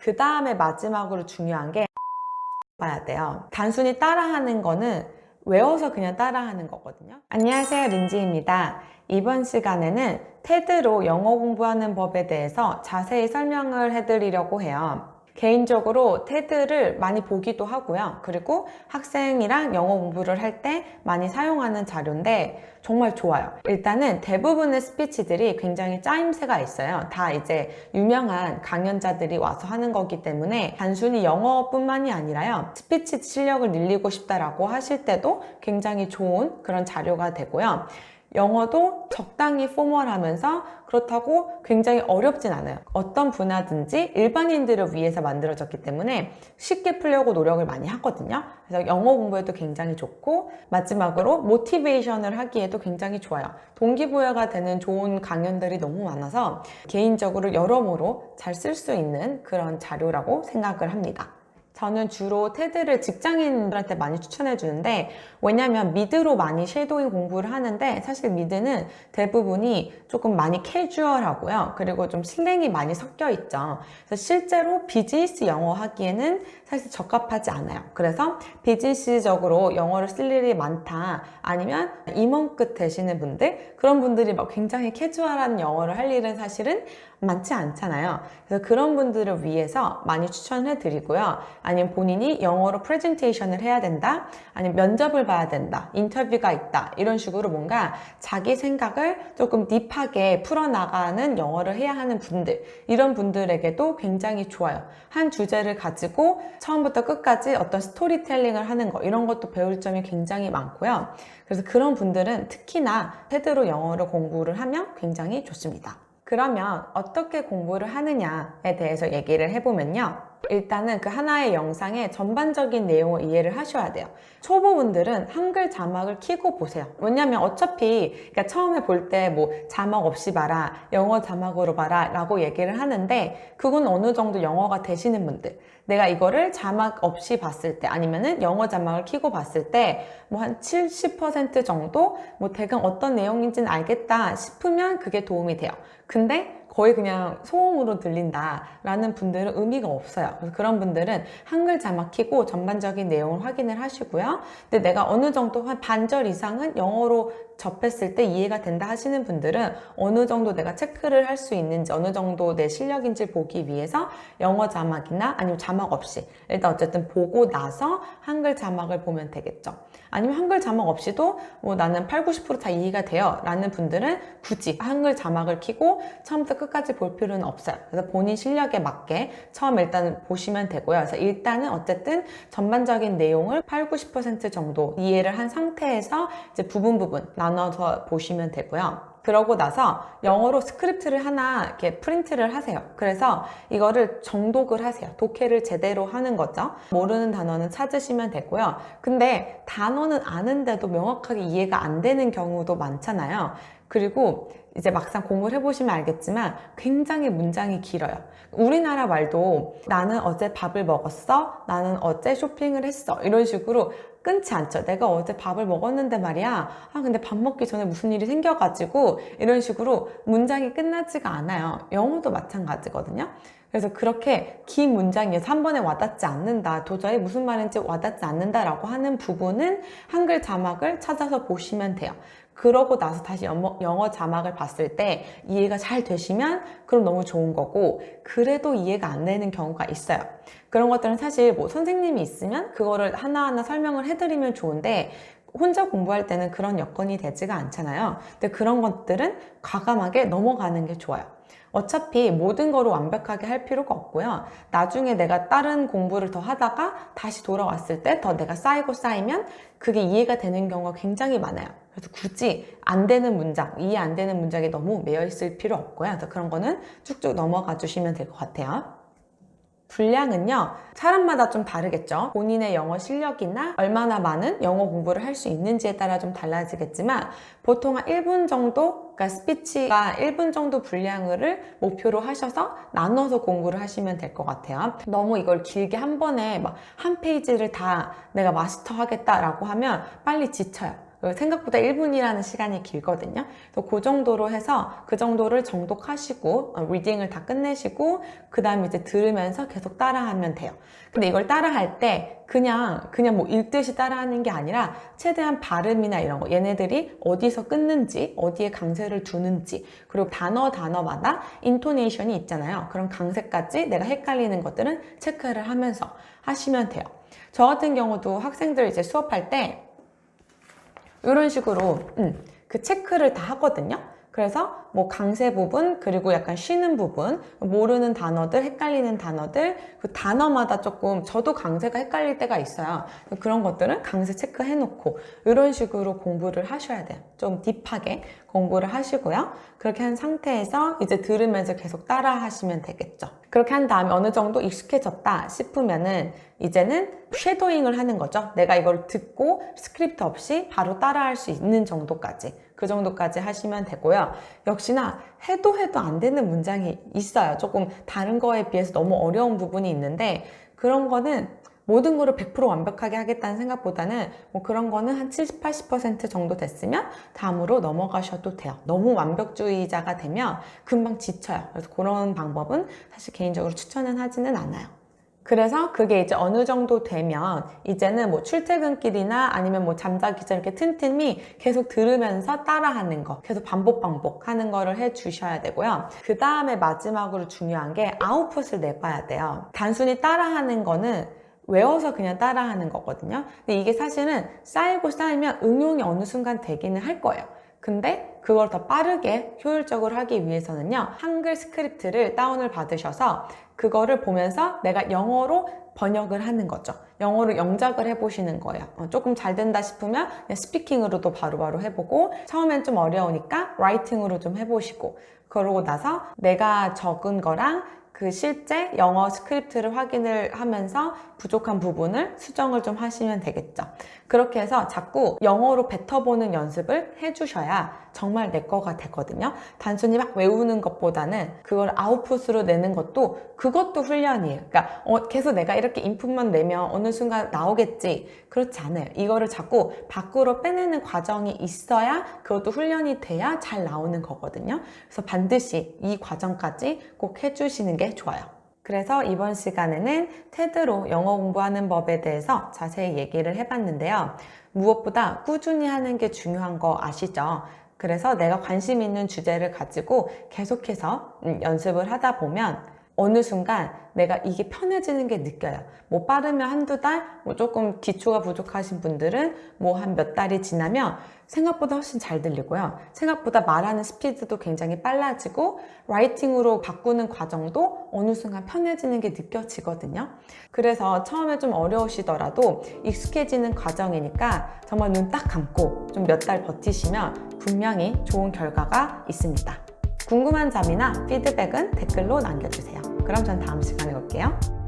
그 다음에 마지막으로 중요한 게 봐야 돼요. 단순히 따라하는 거는 외워서 그냥 따라하는 거거든요. 안녕하세요, 린지입니다. 이번 시간에는 테드로 영어 공부하는 법에 대해서 자세히 설명을 해드리려고 해요. 개인적으로 테드를 많이 보기도 하고요. 그리고 학생이랑 영어 공부를 할 때 많이 사용하는 자료인데 정말 좋아요. 일단은 대부분의 스피치들이 굉장히 짜임새가 있어요. 다 이제 유명한 강연자들이 와서 하는 거기 때문에 단순히 영어뿐만이 아니라요. 스피치 실력을 늘리고 싶다라고 하실 때도 굉장히 좋은 그런 자료가 되고요. 영어도 적당히 포멀하면서 그렇다고 굉장히 어렵진 않아요. 어떤 분야든지 일반인들을 위해서 만들어졌기 때문에 쉽게 풀려고 노력을 많이 하거든요. 그래서 영어 공부에도 굉장히 좋고, 마지막으로 모티베이션을 하기에도 굉장히 좋아요. 동기부여가 되는 좋은 강연들이 너무 많아서 개인적으로 여러모로 잘 쓸 수 있는 그런 자료라고 생각을 합니다. 저는 주로 테드를 직장인들한테 많이 추천해 주는데, 왜냐면 미드로 많이 섀도잉 공부를 하는데 사실 미드는 대부분이 조금 많이 캐주얼하고요. 그리고 좀 슬랭이 많이 섞여 있죠. 그래서 실제로 비즈니스 영어 하기에는 사실 적합하지 않아요. 그래서 비즈니스적으로 영어를 쓸 일이 많다, 아니면 임원급 되시는 분들, 그런 분들이 막 굉장히 캐주얼한 영어를 할 일은 사실은 많지 않잖아요. 그래서 그런 분들을 위해서 많이 추천해 드리고요. 아니면 본인이 영어로 프레젠테이션을 해야 된다, 아니면 면접을 봐야 된다, 인터뷰가 있다, 이런 식으로 뭔가 자기 생각을 조금 딥하게 풀어나가는 영어를 해야 하는 분들, 이런 분들에게도 굉장히 좋아요. 한 주제를 가지고 처음부터 끝까지 어떤 스토리텔링을 하는 거, 이런 것도 배울 점이 굉장히 많고요. 그래서 그런 분들은 특히나 테드로 영어를 공부를 하면 굉장히 좋습니다. 그러면 어떻게 공부를 하느냐에 대해서 얘기를 해보면요. 일단은 그 하나의 영상의 전반적인 내용을 이해를 하셔야 돼요. 초보분들은 한글 자막을 켜고 보세요. 왜냐면 어차피 그러니까 처음에 볼 때 뭐 자막 없이 봐라, 영어 자막으로 봐라 라고 얘기를 하는데, 그건 어느 정도 영어가 되시는 분들, 내가 이거를 자막 없이 봤을 때 아니면은 영어 자막을 켜고 봤을 때 뭐 한 70% 정도 뭐 대강 어떤 내용인지는 알겠다 싶으면 그게 도움이 돼요. 근데 거의 그냥 소음으로 들린다 라는 분들은 의미가 없어요. 그래서 그런 분들은 한글 자막 켜고 전반적인 내용을 확인을 하시고요. 근데 내가 어느 정도 한 반절 이상은 영어로 접했을 때 이해가 된다 하시는 분들은 어느 정도 내가 체크를 할 수 있는지, 어느 정도 내 실력인지 보기 위해서 영어 자막이나 아니면 자막 없이 일단 어쨌든 보고 나서 한글 자막을 보면 되겠죠. 아니면 한글 자막 없이도 뭐 나는 8, 90%다 이해가 돼요 라는 분들은 굳이 한글 자막을 켜고 처음부터 끝까지 볼 필요는 없어요. 그래서 본인 실력에 맞게 처음 일단 보시면 되고요. 그래서 일단은 어쨌든 전반적인 내용을 8, 90% 정도 이해를 한 상태에서 이제 부분 나눠서 보시면 되고요. 그러고 나서 영어로 스크립트를 하나 이렇게 프린트를 하세요. 그래서 이거를 정독을 하세요. 독해를 제대로 하는 거죠. 모르는 단어는 찾으시면 되고요. 근데 단어는 아는데도 명확하게 이해가 안 되는 경우도 많잖아요. 그리고 이제 막상 공부를 해보시면 알겠지만 굉장히 문장이 길어요. 우리나라 말도 나는 어제 밥을 먹었어, 나는 어제 쇼핑을 했어, 이런 식으로 끊지 않죠. 내가 어제 밥을 먹었는데 말이야, 근데 밥 먹기 전에 무슨 일이 생겨가지고, 이런 식으로 문장이 끝나지가 않아요. 영어도 마찬가지거든요. 그래서 그렇게 긴 문장이어서 한 번에 와닿지 않는다, 도저히 무슨 말인지 와닿지 않는다라고 하는 부분은 한글 자막을 찾아서 보시면 돼요. 그러고 나서 다시 영어 자막을 봤을 때 이해가 잘 되시면 그럼 너무 좋은 거고, 그래도 이해가 안 되는 경우가 있어요. 그런 것들은 사실 뭐 선생님이 있으면 그거를 하나하나 설명을 해드리면 좋은데, 혼자 공부할 때는 그런 여건이 되지가 않잖아요. 근데 그런 것들은 과감하게 넘어가는 게 좋아요. 어차피 모든 거를 완벽하게 할 필요가 없고요. 나중에 내가 다른 공부를 더 하다가 다시 돌아왔을 때 더 내가 쌓이고 쌓이면 그게 이해가 되는 경우가 굉장히 많아요. 그래서 굳이 안 되는 문장, 이해 안 되는 문장에 너무 매여 있을 필요 없고요. 그래서 그런 거는 쭉쭉 넘어가 주시면 될 것 같아요. 분량은요, 사람마다 좀 다르겠죠. 본인의 영어 실력이나 얼마나 많은 영어 공부를 할 수 있는지에 따라 좀 달라지겠지만, 보통 한 1분 정도, 그러니까 스피치가 1분 정도 분량을 목표로 하셔서 나눠서 공부를 하시면 될 것 같아요. 너무 이걸 길게 한 번에 막 한 페이지를 다 내가 마스터하겠다라고 하면 빨리 지쳐요. 생각보다 1분이라는 시간이 길거든요. 그래서 그 정도로 해서 그 정도를 정독하시고 리딩을 다 끝내시고 그 다음에 이제 들으면서 계속 따라하면 돼요. 근데 이걸 따라할 때 그냥 뭐 읽듯이 따라하는 게 아니라 최대한 발음이나 이런 거, 얘네들이 어디서 끊는지, 어디에 강세를 두는지, 그리고 단어마다 인토네이션이 있잖아요. 그런 강세까지 내가 헷갈리는 것들은 체크를 하면서 하시면 돼요. 저 같은 경우도 학생들 이제 수업할 때 이런 식으로 그 체크를 다 하거든요. 그래서 뭐 강세 부분, 그리고 약간 쉬는 부분, 모르는 단어들, 헷갈리는 단어들, 그 단어마다 조금 저도 강세가 헷갈릴 때가 있어요. 그런 것들은 강세 체크해 놓고 이런 식으로 공부를 하셔야 돼요. 좀 딥하게 공부를 하시고요. 그렇게 한 상태에서 이제 들으면서 계속 따라 하시면 되겠죠. 그렇게 한 다음에 어느 정도 익숙해졌다 싶으면은 이제는 쉐도잉을 하는 거죠. 내가 이걸 듣고 스크립트 없이 바로 따라할 수 있는 정도까지, 그 정도까지 하시면 되고요. 역시나 해도 안 되는 문장이 있어요. 조금 다른 거에 비해서 너무 어려운 부분이 있는데 그런 거는 모든 거를 100% 완벽하게 하겠다는 생각보다는 뭐 그런 거는 한 70, 80% 정도 됐으면 다음으로 넘어가셔도 돼요. 너무 완벽주의자가 되면 금방 지쳐요. 그래서 그런 방법은 사실 개인적으로 추천은 하지는 않아요. 그래서 그게 이제 어느 정도 되면 이제는 뭐 출퇴근길이나 아니면 뭐 잠자기 전 이렇게 틈틈이 계속 들으면서 따라하는 거, 계속 반복하는 거를 해 주셔야 되고요. 그 다음에 마지막으로 중요한 게 아웃풋을 내봐야 돼요. 단순히 따라하는 거는 외워서 그냥 따라하는 거거든요. 근데 이게 사실은 쌓이면 응용이 어느 순간 되기는 할 거예요. 근데 그걸 더 빠르게 효율적으로 하기 위해서는요, 한글 스크립트를 다운을 받으셔서 그거를 보면서 내가 영어로 번역을 하는 거죠. 영어로 영작을 해보시는 거예요. 조금 잘 된다 싶으면 그냥 스피킹으로도 바로바로 해보고, 처음엔 좀 어려우니까 라이팅으로 좀 해보시고, 그러고 나서 내가 적은 거랑 그 실제 영어 스크립트를 확인을 하면서 부족한 부분을 수정을 좀 하시면 되겠죠. 그렇게 해서 자꾸 영어로 뱉어보는 연습을 해주셔야 정말 내 거가 되거든요. 단순히 막 외우는 것보다는 그걸 아웃풋으로 내는 것도 그것도 훈련이에요. 그러니까 계속 내가 이렇게 인풋만 내면 어느 순간 나오겠지. 그렇지 않아요. 이거를 자꾸 밖으로 빼내는 과정이 있어야 그것도 훈련이 돼야 잘 나오는 거거든요. 그래서 반드시 이 과정까지 꼭 해주시는 게 좋아요. 그래서 이번 시간에는 테드로 영어 공부하는 법에 대해서 자세히 얘기를 해봤는데요. 무엇보다 꾸준히 하는 게 중요한 거 아시죠? 그래서 내가 관심 있는 주제를 가지고 계속해서 연습을 하다 보면 어느 순간 내가 이게 편해지는 게 느껴요. 뭐 빠르면 한두 달, 뭐 조금 기초가 부족하신 분들은 뭐 한 몇 달이 지나면 생각보다 훨씬 잘 들리고요. 생각보다 말하는 스피드도 굉장히 빨라지고 라이팅으로 바꾸는 과정도 어느 순간 편해지는 게 느껴지거든요. 그래서 처음에 좀 어려우시더라도 익숙해지는 과정이니까 정말 눈 딱 감고 좀 몇 달 버티시면 분명히 좋은 결과가 있습니다. 궁금한 점이나 피드백은 댓글로 남겨주세요. 그럼 전 다음 시간에 올게요.